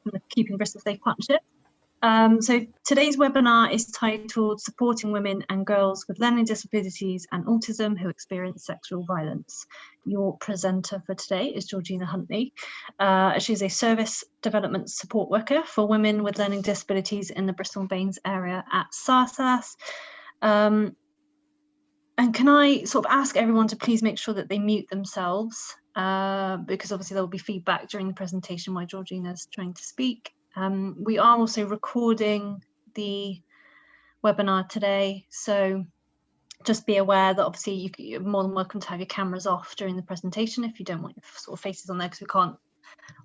from the Keeping Bristol Safe Partnership. So today's webinar is titled Supporting Women and Girls with Learning Disabilities and Autism Who Experience Sexual Violence. Your presenter for today is Georgina Huntley. She's a service development support worker for women with learning disabilities in the Bristol and Bains area at SARSAS. And can I sort of ask everyone to please make sure that they mute themselves, because obviously there will be feedback during the presentation while Georgina's trying to speak. We are also recording the webinar today, so just be aware that obviously you're more than welcome to have your cameras off during the presentation if you don't want your sort of faces on there, because we can't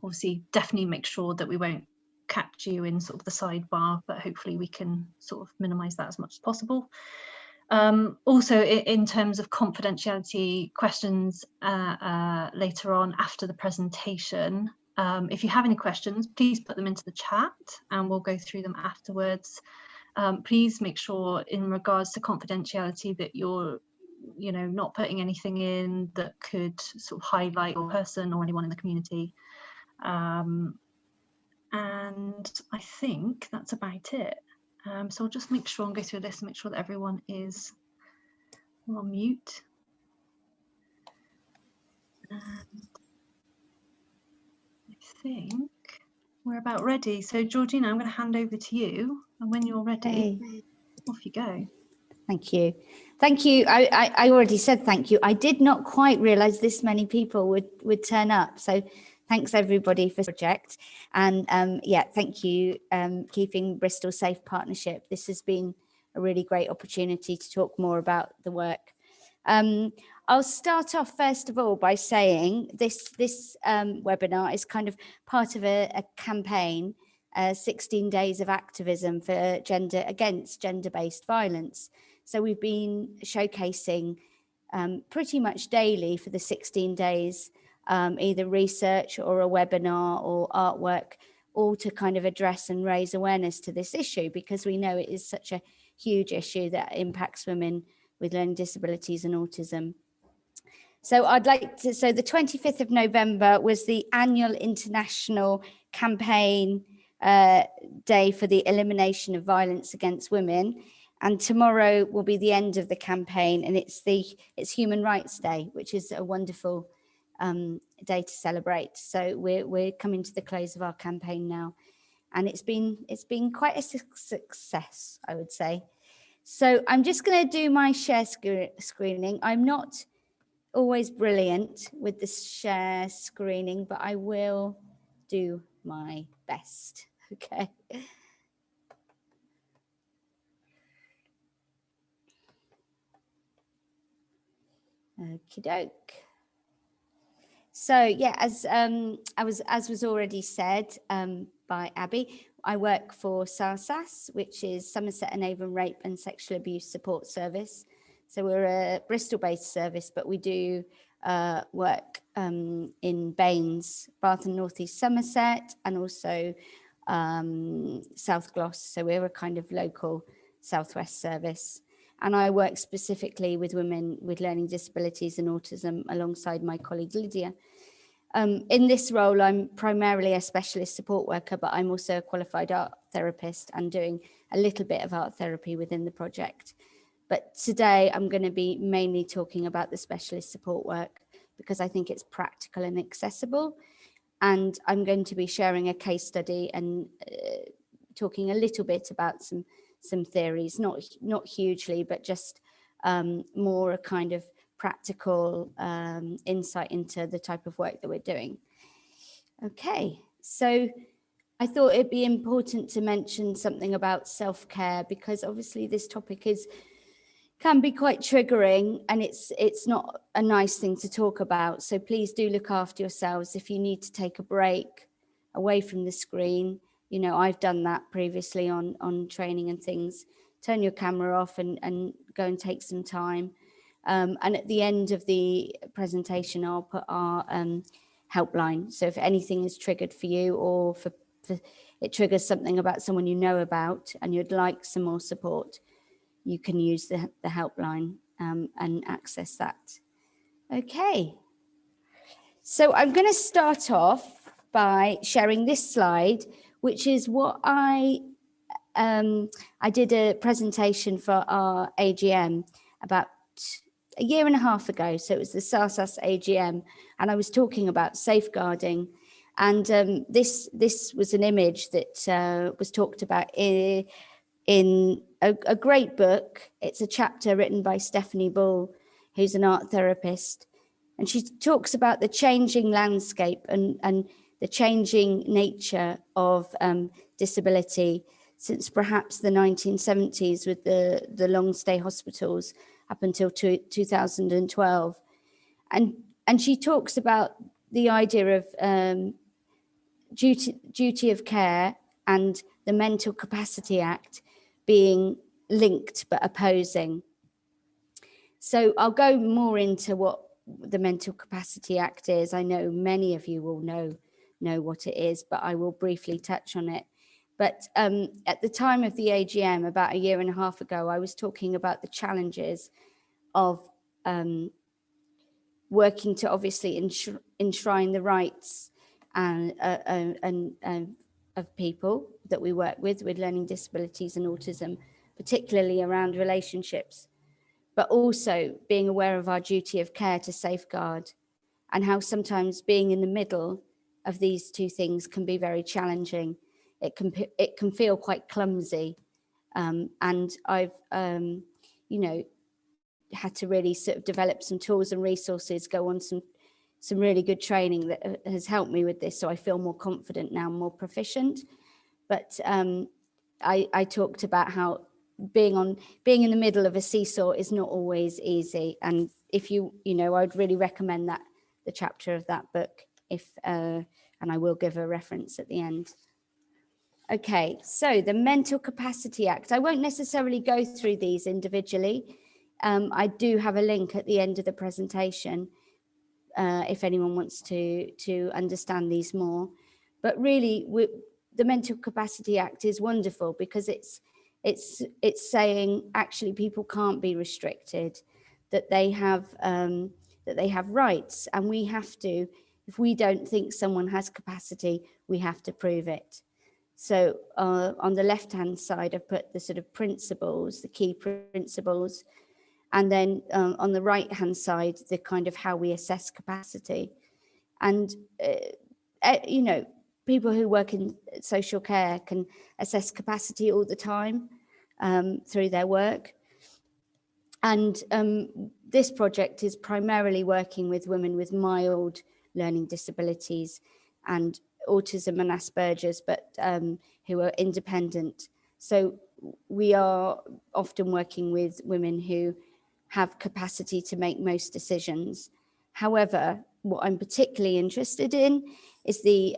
obviously definitely make sure that we won't capture you in sort of the sidebar, but hopefully we can sort of minimize that as much as possible. Also, in terms of confidentiality questions later on after the presentation, if you have any questions, please put them into the chat and we'll go through them afterwards. Please make sure in regards to confidentiality that you're not putting anything in that could sort of highlight your person or anyone in the community. And I think that's about it. So I'll just make sure and go through this and make sure that everyone is on mute. And I think we're about ready. So Georgina, I'm going to hand over to you, and when you're ready, off you go. Thank you. Thank you. I already said thank you. I did not quite realise this many people would turn up. So thanks everybody for the project. And yeah, thank you, Keeping Bristol Safe Partnership. This has been a really great opportunity to talk more about the work. I'll start off first of all by saying this webinar is kind of part of a campaign, 16 days of activism for against gender-based violence. So we've been showcasing pretty much daily for the 16 days, either research or a webinar or artwork, all to kind of address and raise awareness to this issue, because we know it is such a huge issue that impacts women with learning disabilities and autism. So so the 25th of November was the annual international campaign day for the elimination of violence against women. And tomorrow will be the end of the campaign, and it's Human Rights Day, which is a wonderful day to celebrate. So we're coming to the close of our campaign now, and it's been quite a success, I would say. So I'm just going to do my share screening. I'm not always brilliant with the share screening, but I will do my best. Okay. Okie doke. So yeah, as was already said by Abby, I work for SARSAS, which is Somerset and Avon Rape and Sexual Abuse Support Service. So we're a Bristol-based service, but we do work in Bains, Bath and North East Somerset, and also South Gloss. So we're a kind of local Southwest service. And I work specifically with women with learning disabilities and autism alongside my colleague Lydia. In this role, I'm primarily a specialist support worker, but I'm also a qualified art therapist and doing a little bit of art therapy within the project. But today I'm going to be mainly talking about the specialist support work because I think it's practical and accessible. And I'm going to be sharing a case study and talking a little bit about some theories, not hugely, but just more a kind of practical insight into the type of work that we're doing. Okay, so I thought it'd be important to mention something about self-care, because obviously this topic can be quite triggering, and it's not a nice thing to talk about. So please do look after yourselves. If you need to take a break away from the screen, you know, I've done that previously on training and things. Turn your camera off and go and take some time. And at the end of the presentation, I'll put our helpline. So if anything is triggered for you, or for it triggers something about someone you know about and you'd like some more support, you can use the helpline and access that. Okay. So I'm going to start off by sharing this slide, which is what I did a presentation for our AGM about a year and a half ago. So it was the SARSAS AGM, and I was talking about safeguarding. And this was an image that was talked about in a great book. It's a chapter written by Stephanie Bull, who's an art therapist. And she talks about the changing landscape and the changing nature of disability since perhaps the 1970s with the long stay hospitals up until 2012. And she talks about the idea of duty of care and the Mental Capacity Act being linked but opposing. So I'll go more into what the Mental Capacity Act is. I know many of you will know what it is, but I will briefly touch on it. But at the time of the AGM, about a year and a half ago, I was talking about the challenges of working to obviously enshrine the rights and of people that we work with learning disabilities and autism, particularly around relationships, but also being aware of our duty of care to safeguard, and how sometimes being in the middle of these two things can be very challenging. It can feel quite clumsy, and I've had to really sort of develop some tools and resources, go on some really good training that has helped me with this, so I feel more confident now, more proficient. But I talked about how being in the middle of a seesaw is not always easy, and if I'd really recommend that the chapter of that book, and I will give a reference at the end. Okay, so the Mental Capacity Act. I won't necessarily go through these individually. I do have a link at the end of the presentation if anyone wants to understand these more. But really, the Mental Capacity Act is wonderful because it's saying actually people can't be restricted, that they have rights, and we have to, if we don't think someone has capacity, we have to prove it. So on the left-hand side, I've put the sort of principles, the key principles, and then on the right-hand side, the kind of how we assess capacity. And, people who work in social care can assess capacity all the time through their work. And this project is primarily working with women with mild learning disabilities and autism and Asperger's, but who are independent. So we are often working with women who have capacity to make most decisions. However, what I'm particularly interested in is the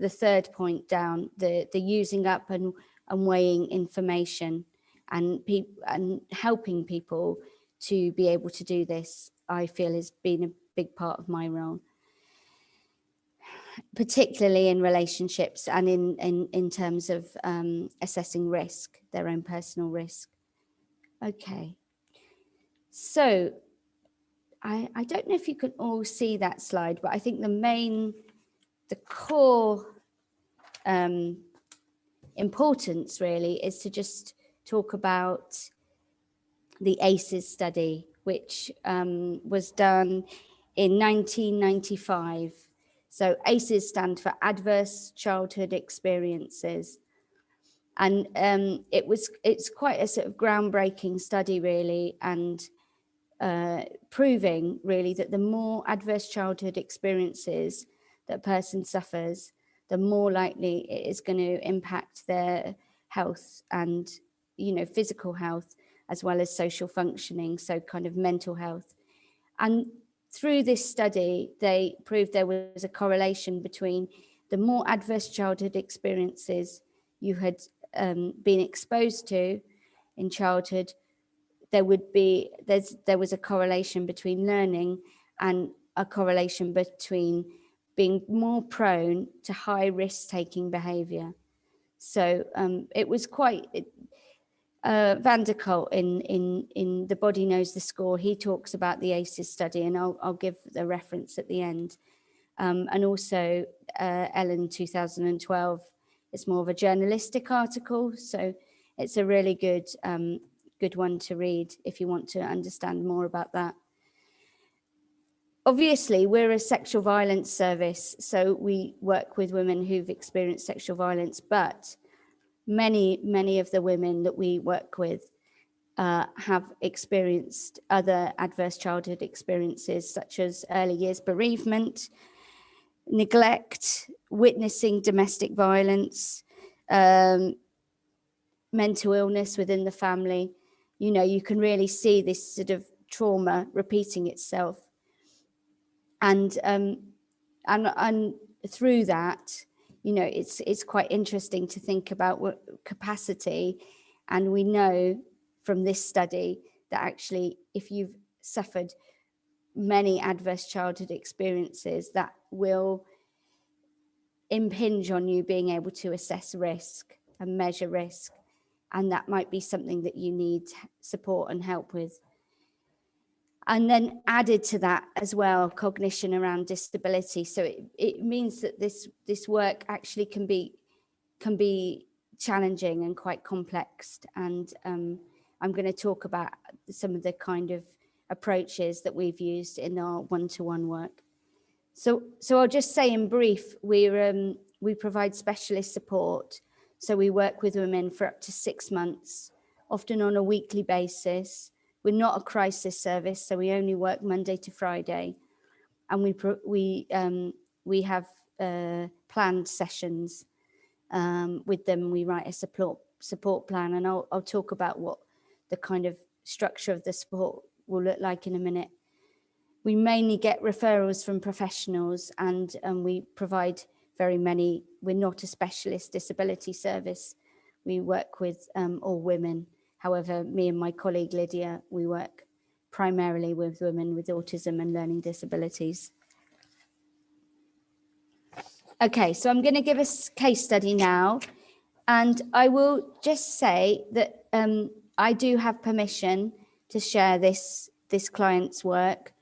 third point down, the using up and weighing information and helping people to be able to do this, I feel has been a big part of my role, particularly in relationships and in terms of assessing risk, their own personal risk. Okay, so I don't know if you can all see that slide, but I think the core importance really is to just talk about the ACEs study, which was done in 1995. So ACEs stand for Adverse Childhood Experiences. And it's quite a sort of groundbreaking study really, and proving really that the more adverse childhood experiences that a person suffers, the more likely it is going to impact their health and, physical health, as well as social functioning, so kind of mental health. And through this study, they proved there was a correlation between the more adverse childhood experiences you had been exposed to in childhood, there was a correlation between learning and a correlation between being more prone to high risk-taking behaviour. So it was quite Van der Kolk in The Body Knows the Score. He talks about the ACEs study, and I'll give the reference at the end. And also Ellen 2012, it's more of a journalistic article. So it's a really good, good one to read if you want to understand more about that. Obviously, we're a sexual violence service, so we work with women who've experienced sexual violence, but many of the women that we work with have experienced other adverse childhood experiences, such as early years bereavement, neglect, witnessing domestic violence, mental illness within the family. You know, you can really see this sort of trauma repeating itself. And through that, you know, it's quite interesting to think about what capacity. And we know from this study that actually, if you've suffered many adverse childhood experiences, that will impinge on you being able to assess risk and measure risk. And that might be something that you need support and help with. And then added to that as well, cognition around disability. So it means that this work actually can be challenging and quite complex. And I'm going to talk about some of the kind of approaches that we've used in our one-to-one work. So I'll just say in brief, we provide specialist support. So we work with women for up to 6 months, often on a weekly basis. We're not a crisis service, so we only work Monday to Friday, and we have planned sessions with them. We write a support plan, and I'll talk about what the kind of structure of the support will look like in a minute. We mainly get referrals from professionals, and we provide very many. We're not a specialist disability service. We work with all women. However, me and my colleague Lydia, we work primarily with women with autism and learning disabilities. Okay, so I'm going to give a case study now, and I will just say that I do have permission to share this client's work,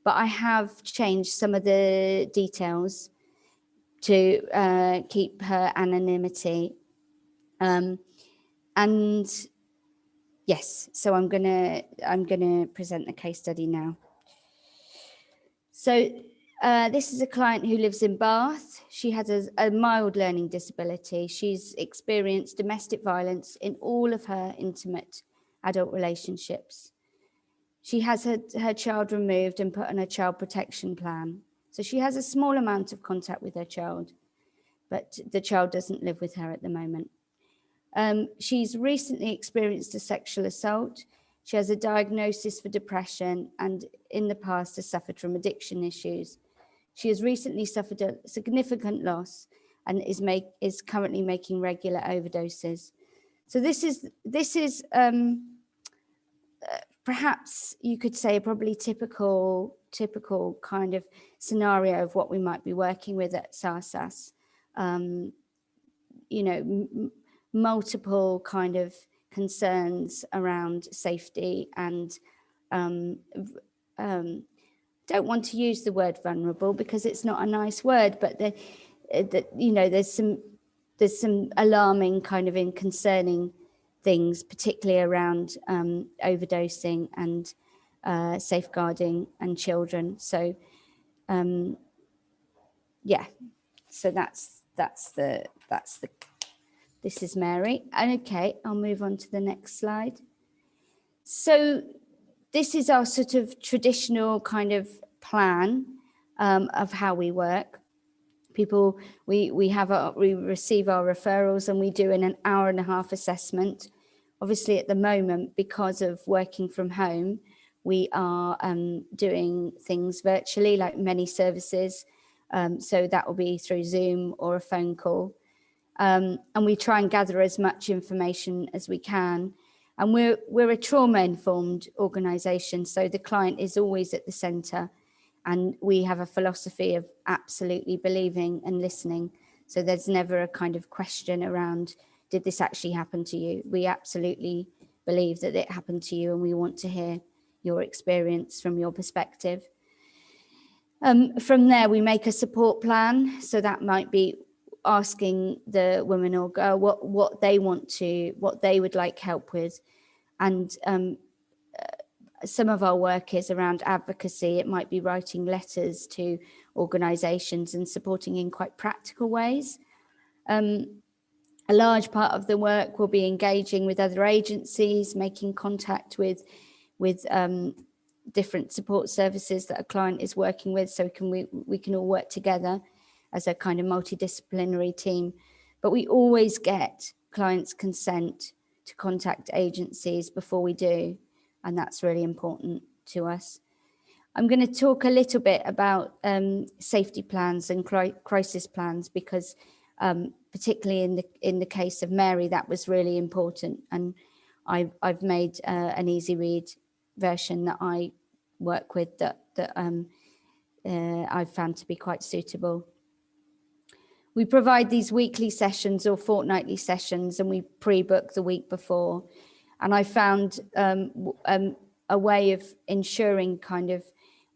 but I have changed some of the details to keep her anonymity. And yes, so I'm gonna present the case study now. So this is a client who lives in Bath. She has a mild learning disability. She's experienced domestic violence in all of her intimate adult relationships. She has her child removed and put on a child protection plan. So she has a small amount of contact with her child, but the child doesn't live with her at the moment. She's recently experienced a sexual assault. She has a diagnosis for depression and in the past has suffered from addiction issues. She has recently suffered a significant loss and is currently making regular overdoses. So this is perhaps you could say probably typical kind of scenario of what we might be working with at SARSAS. You know, multiple kind of concerns around safety and don't want to use the word vulnerable because it's not a nice word, but you know, there's some alarming kind of concerning things, particularly around overdosing and safeguarding and children. So yeah, so that's the this is Mary. And okay, I'll move on to the next slide. So this is our sort of traditional kind of plan of how we work. People, we receive our referrals and we do an 1.5 hour assessment. Obviously at the moment, because of working from home, we are doing things virtually like many services. So that will be through Zoom or a phone call. And we try and gather as much information as we can. And we're a trauma-informed organisation, so the client is always at the centre. And we have a philosophy of absolutely believing and listening. So there's never a kind of question around, did this actually happen to you? We absolutely believe that it happened to you and we want to hear your experience from your perspective. From there, we make a support plan. So that might be asking the woman or girl what they would like help with. And some of our work is around advocacy. It might be writing letters to organisations and supporting in quite practical ways. A large part of the work will be engaging with other agencies, making contact with different support services that a client is working with, so we can all work together as a kind of multidisciplinary team. But we always get clients' consent to contact agencies before we do, and that's really important to us. I'm going to talk a little bit about safety plans and crisis plans, because particularly in the case of Mary, that was really important, and I've made an easy read version that I work with that I've found to be quite suitable. We provide these weekly sessions or fortnightly sessions, and we pre-book the week before. And I found a way of ensuring kind of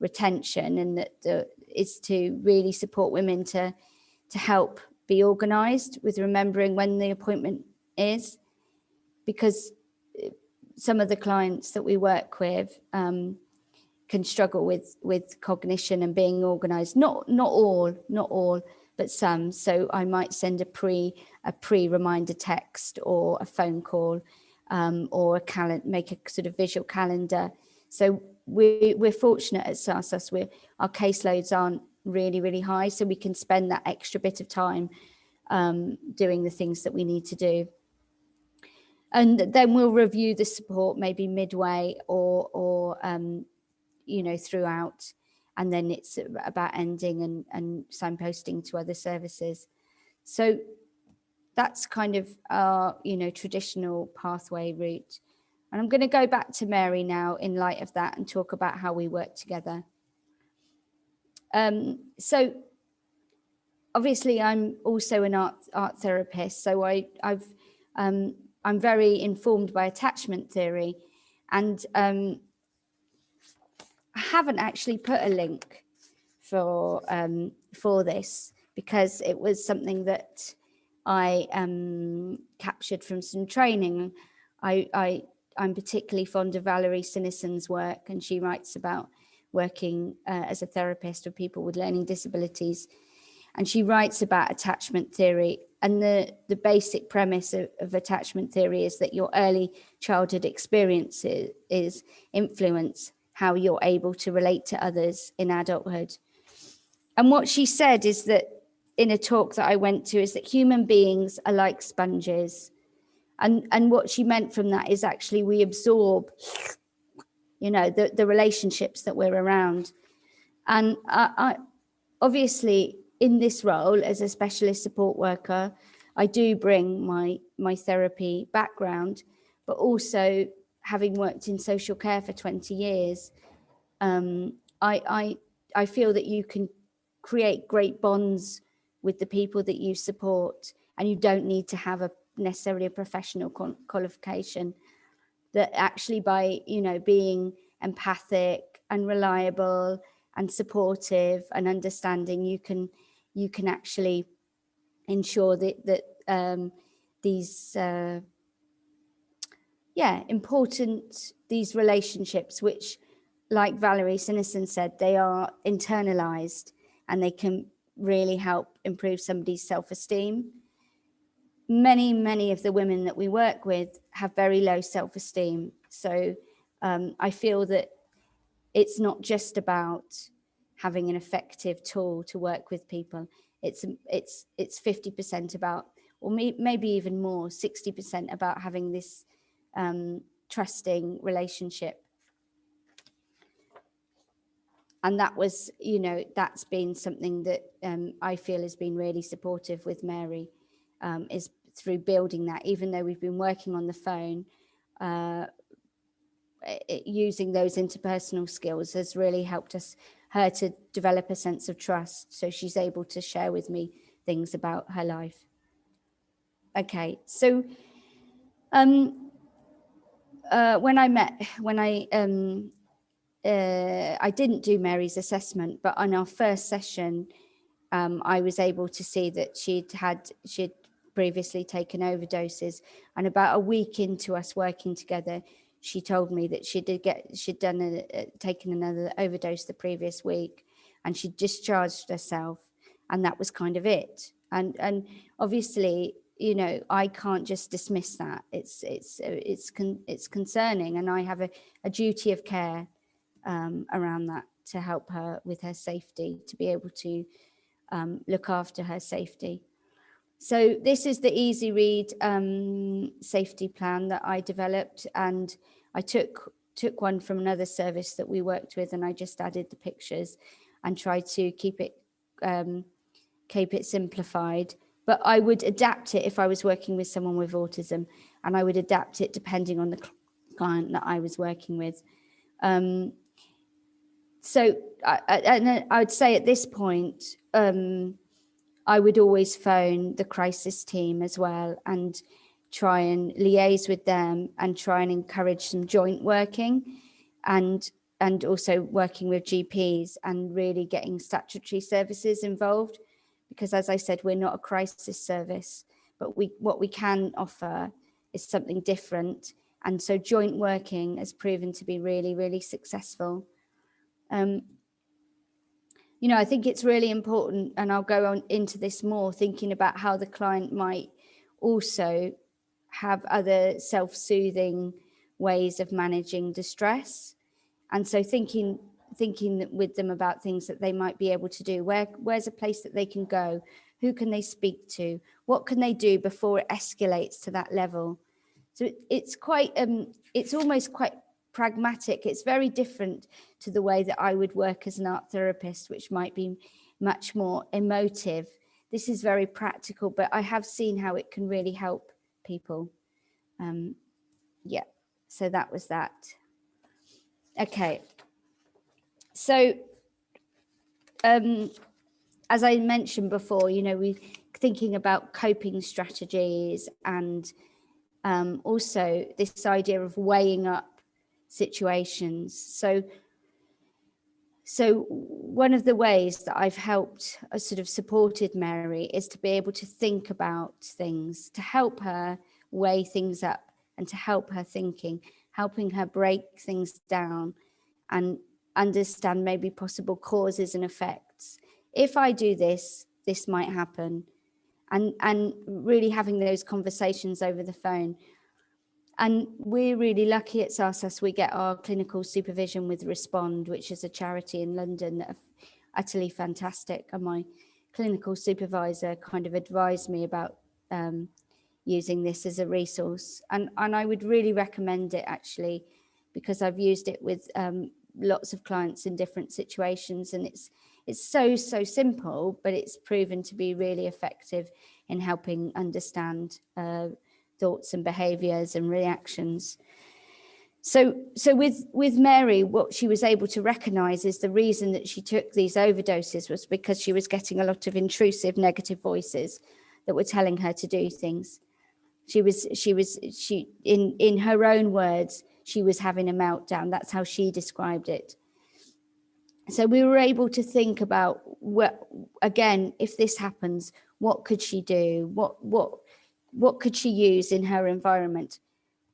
retention, and that is to really support women to help be organised with remembering when the appointment is, because some of the clients that we work with can struggle with cognition and being organised. Not all, but some. So I might send a pre reminder text or a phone call, or make a sort of visual calendar. So we're fortunate at SARSAS. Our caseloads aren't really high, so we can spend that extra bit of time doing the things that we need to do. And then we'll review the support maybe midway or throughout, and then it's about ending and signposting to other services. So that's kind of our traditional pathway route. And I'm going to go back to Mary now in light of that and talk about how we work together. So obviously I'm also an art therapist, so I'm very informed by attachment theory, and I haven't actually put a link for this, because it was something that I captured from some training. I'm particularly fond of Valerie Sinison's work, and she writes about working as a therapist with people with learning disabilities. And she writes about attachment theory, and the basic premise of attachment theory is that your early childhood experiences influence how you're able to relate to others in adulthood. And what she said is that, in a talk that I went to, is that human beings are like sponges. And what she meant from that is actually we absorb, the relationships that we're around. And I obviously, in this role as a specialist support worker, I do bring my therapy background, but also having worked in social care for 20 years, I feel that you can create great bonds with the people that you support, and you don't need to have necessarily a professional qualification. That actually by being empathic and reliable and supportive and understanding, you can actually ensure that these these relationships, which, like Valerie Sinison said, they are internalized, and they can really help improve somebody's self-esteem. Many of the women that we work with have very low self-esteem. So I feel that it's not just about having an effective tool to work with people. It's 50% about, or maybe even more, 60% about having this trusting relationship. And that was, that's been something that I feel has been really supportive with Mary, is through building that. Even though we've been working on the phone, using those interpersonal skills has really helped her to develop a sense of trust, so she's able to share with me things about her life. Okay, so when I I didn't do Mary's assessment, but on our first session, I was able to see that she'd previously taken overdoses, and about a week into us working together, she told me that she'd taken another overdose the previous week, and she discharged herself, and that was kind of it. And obviously, you know, I can't just dismiss that. It's concerning, and I have a duty of care around that to help her with her safety, to be able to look after her safety. So this is the Easy Read safety plan that I developed, and I took one from another service that we worked with, and I just added the pictures and tried to keep it simplified. But I would adapt it if I was working with someone with autism, and I would adapt it depending on the client that I was working with. So I would say at this point, I would always phone the crisis team as well and try and liaise with them and try and encourage some joint working, and also working with GPs and really getting statutory services involved, because as I said, we're not a crisis service, but what we can offer is something different. And so joint working has proven to be really, really successful. You know, I think it's really important, and I'll go on into this more, thinking about how the client might also have other self-soothing ways of managing distress. And so thinking with them about things that they might be able to do. Where's a place that they can go? Who can they speak to? What can they do before it escalates to that level? So it's quite, it's almost quite pragmatic. It's very different to the way that I would work as an art therapist, which might be much more emotive. This is very practical, but I have seen how it can really help people. Yeah, so that was that. Okay. So, as I mentioned before, you know, we're thinking about coping strategies, and also this idea of weighing up situations. So one of the ways that I've helped, sort of supported Mary, is to be able to think about things, to help her weigh things up, and to help her thinking, helping her break things down and understand maybe possible causes and effects. If I do this, this might happen. And really having those conversations over the phone. And we're really lucky at SARSAS. We get our clinical supervision with Respond, which is a charity in London that are utterly fantastic. And my clinical supervisor kind of advised me about using this as a resource. And I would really recommend it, actually, because I've used it with lots of clients in different situations. And it's so simple, but it's proven to be really effective in helping understand thoughts and behaviors and reactions. So with Mary, what she was able to recognize is the reason that she took these overdoses was because she was getting a lot of intrusive negative voices that were telling her to do things. She in her own words, she was having a meltdown. That's how she described it. So we were able to think about, again, if this happens, what could she do? What could she use in her environment?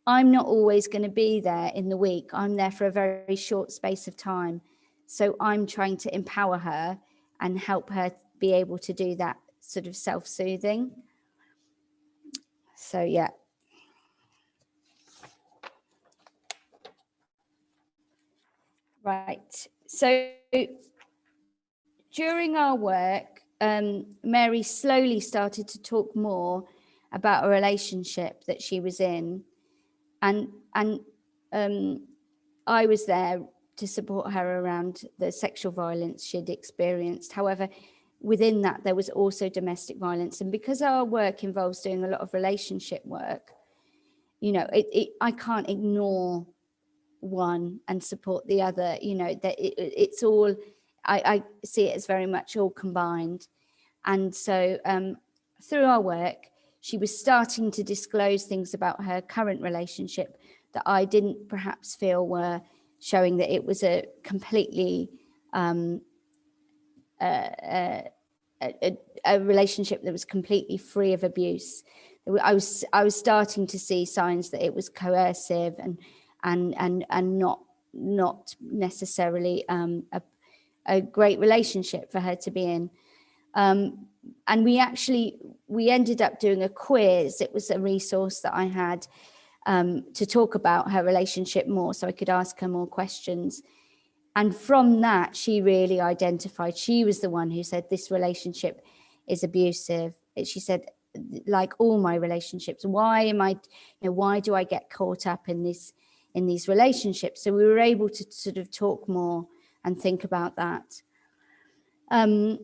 I'm not always going to be there in the week. I'm there for a very short space of time. So I'm trying to empower her and help her be able to do that sort of self-soothing. So, yeah. Right. So during our work, Mary slowly started to talk more about a relationship that she was in. And I was there to support her around the sexual violence she'd experienced. However, within that, there was also domestic violence. And because our work involves doing a lot of relationship work, you know, I can't ignore one and support the other. You know, that it's all, I see it as very much all combined. And so through our work, she was starting to disclose things about her current relationship that I didn't perhaps feel were showing that it was a completely a relationship that was completely free of abuse. I was starting to see signs that it was coercive and not necessarily a great relationship for her to be in. And we ended up doing a quiz. It was a resource that I had to talk about her relationship more, so I could ask her more questions. And from that, she really identified, she was the one who said, this relationship is abusive. She said, like all my relationships, why do I get caught up in these relationships? So we were able to sort of talk more and think about that. And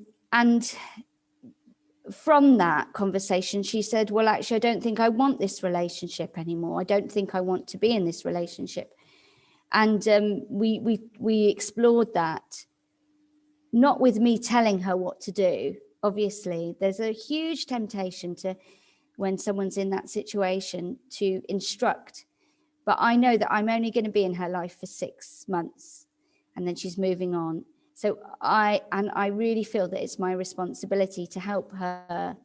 from that conversation, she said, well, actually, I don't think I want this relationship anymore. I don't think I want to be in this relationship. And we explored that, not with me telling her what to do. Obviously, there's a huge temptation to, when someone's in that situation, to instruct. But I know that I'm only going to be in her life for 6 months, and then she's moving on. So I really feel that it's my responsibility to help her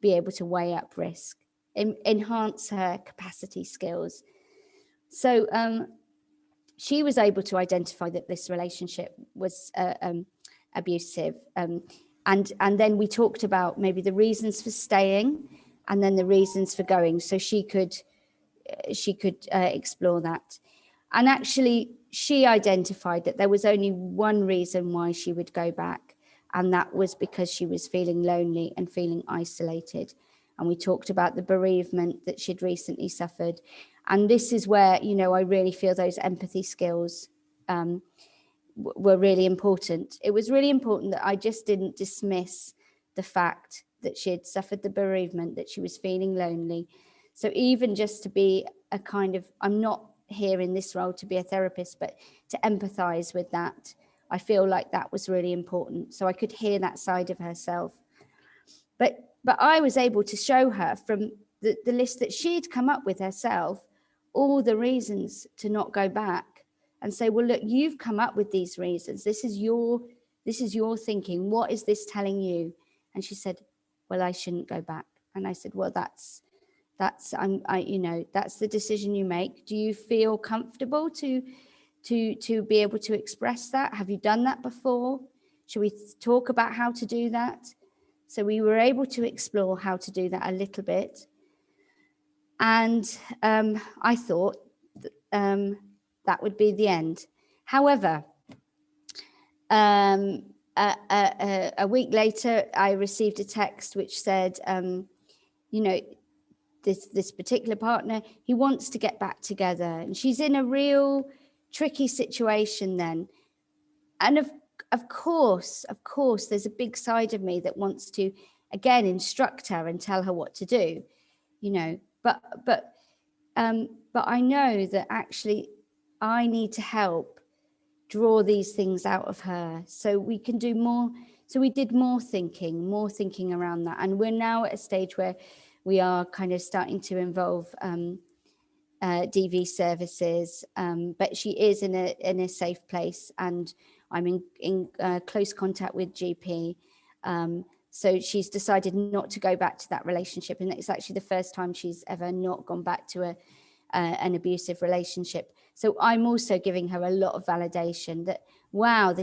be able to weigh up risk, enhance her capacity skills. So she was able to identify that this relationship was abusive. And then we talked about maybe the reasons for staying and then the reasons for going. So she could explore that. And actually, she identified that there was only one reason why she would go back, and that was because she was feeling lonely and feeling isolated. And we talked about the bereavement that she'd recently suffered. And this is where, I really feel those empathy skills were really important. It was really important that I just didn't dismiss the fact that she had suffered the bereavement, that she was feeling lonely. So even just to be a kind of, I'm not here in this role to be a therapist, but to empathize with that, I feel like that was really important. So I could hear that side of herself. But I was able to show her from the list that she'd come up with herself, all the reasons to not go back, and say, well, look, you've come up with these reasons. This is your thinking. What is this telling you? And she said, well, I shouldn't go back. And I said, well, that's the decision you make. Do you feel comfortable to be able to express that? Have you done that before? Should we talk about how to do that? So we were able to explore how to do that a little bit. And I thought that would be the end. However, a week later, I received a text which said, this particular partner, he wants to get back together. And she's in a real tricky situation then. And of course, there's a big side of me that wants to, again, instruct her and tell her what to do, but I know that actually I need to help draw these things out of her so we can do more. So we did more thinking around that. And we're now at a stage where we are kind of starting to involve DV services, but she is in a safe place, and I'm in close contact with GP. So she's decided not to go back to that relationship, and it's actually the first time she's ever not gone back to an abusive relationship. So I'm also giving her a lot of validation that, wow,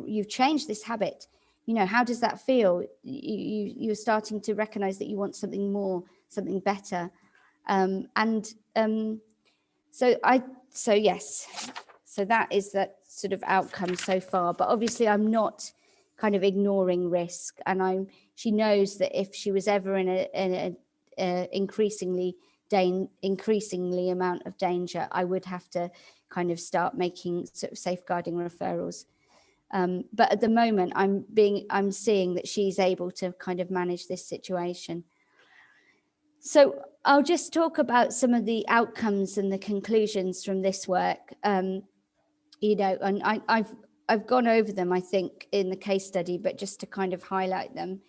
you've changed this habit. How does that feel? You're starting to recognize that you want something more, something better. So yes, so that is that sort of outcome so far. But obviously I'm not kind of ignoring risk, and she knows that if she was ever in a increasingly amount of danger, I would have to kind of start making sort of safeguarding referrals. But at the moment, I'm seeing that she's able to kind of manage this situation. So I'll just talk about some of the outcomes and the conclusions from this work. And I've gone over them, I think, in the case study, but just to kind of highlight them.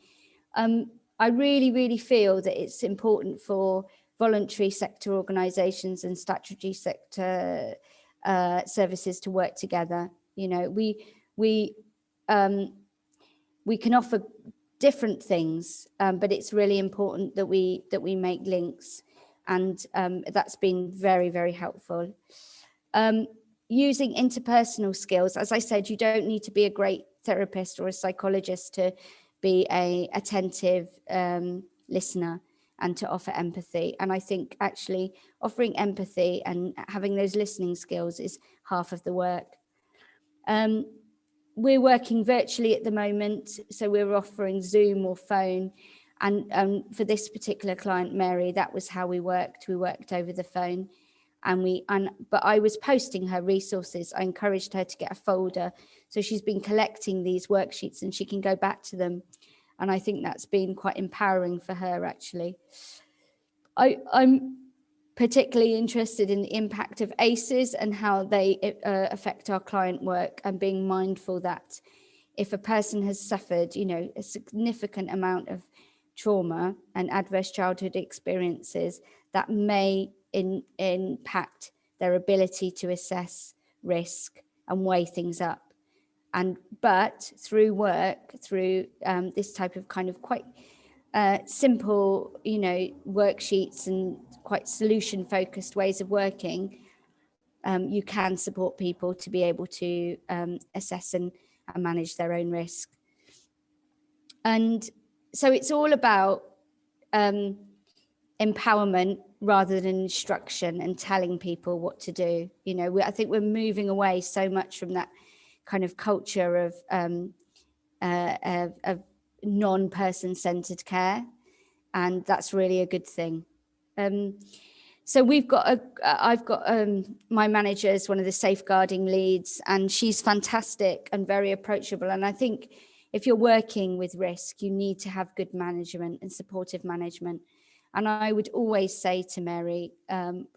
I really, really feel that it's important for voluntary sector organisations and statutory sector services to work together. You know, we can offer different things, but it's really important that we make links, and that's been very, very helpful. Using interpersonal skills, as I said, you don't need to be a great therapist or a psychologist to be a attentive listener and to offer empathy. And I think actually offering empathy and having those listening skills is half of the work. We're working virtually at the moment, so we're offering Zoom or phone. And for this particular client, Mary, that was how we worked. We worked over the phone. But I was posting her resources. I encouraged her to get a folder. So she's been collecting these worksheets and she can go back to them. And I think that's been quite empowering for her, actually. I'm particularly interested in the impact of ACEs and how they affect our client work, and being mindful that if a person has suffered, you know, a significant amount of trauma and adverse childhood experiences, that may impact their ability to assess risk and weigh things up. But through work, through this type of kind of quite simple, you know, worksheets and quite solution focused ways of working, you can support people to be able to assess and manage their own risk. And so it's all about empowerment rather than instruction and telling people what to do. You know, I think we're moving away so much from that kind of culture of non-person centered care, and that's really a good thing. So I've got my manager is one of the safeguarding leads, and she's fantastic and very approachable. And I think if you're working with risk, you need to have good management and supportive management. And I would always say to Mary,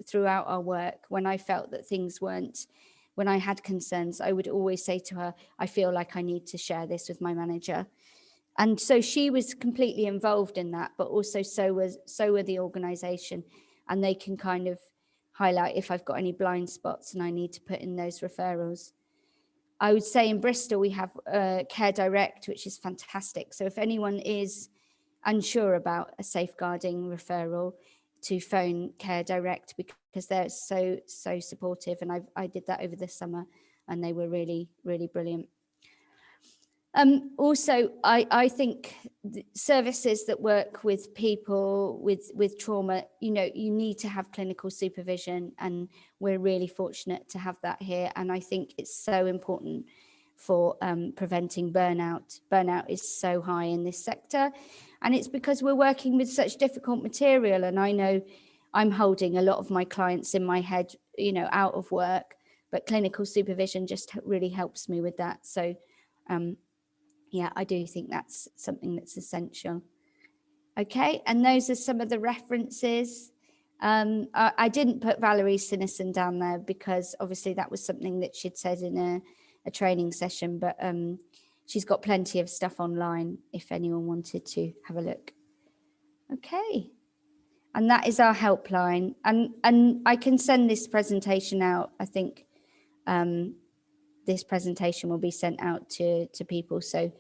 throughout our work, when I felt that things weren't, when I had concerns, I would always say to her, I feel like I need to share this with my manager. And so she was completely involved in that, but also so were the organisation, and they can kind of highlight if I've got any blind spots and I need to put in those referrals. I would say in Bristol we have Care Direct, which is fantastic. So if anyone is unsure about a safeguarding referral, to phone Care Direct, because they're so supportive. And I did that over the summer, and they were really, really brilliant. Also, I think services that work with people with trauma, you know, you need to have clinical supervision, and we're really fortunate to have that here. And I think it's so important for preventing burnout. Burnout is so high in this sector, and it's because we're working with such difficult material. And I know I'm holding a lot of my clients in my head, you know, out of work, but clinical supervision just really helps me with that. So yeah, I do think that's something that's essential. Okay, and those are some of the references. I didn't put Valerie Sinison down there because obviously that was something that she'd said in a training session, but she's got plenty of stuff online if anyone wanted to have a look. Okay, and that is our helpline, and I can send this presentation out. I think this presentation will be sent out to people, so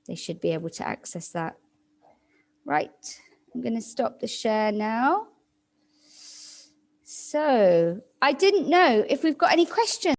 they should be able to access that. Right, I'm going to stop the share now. So I didn't know if we've got any questions.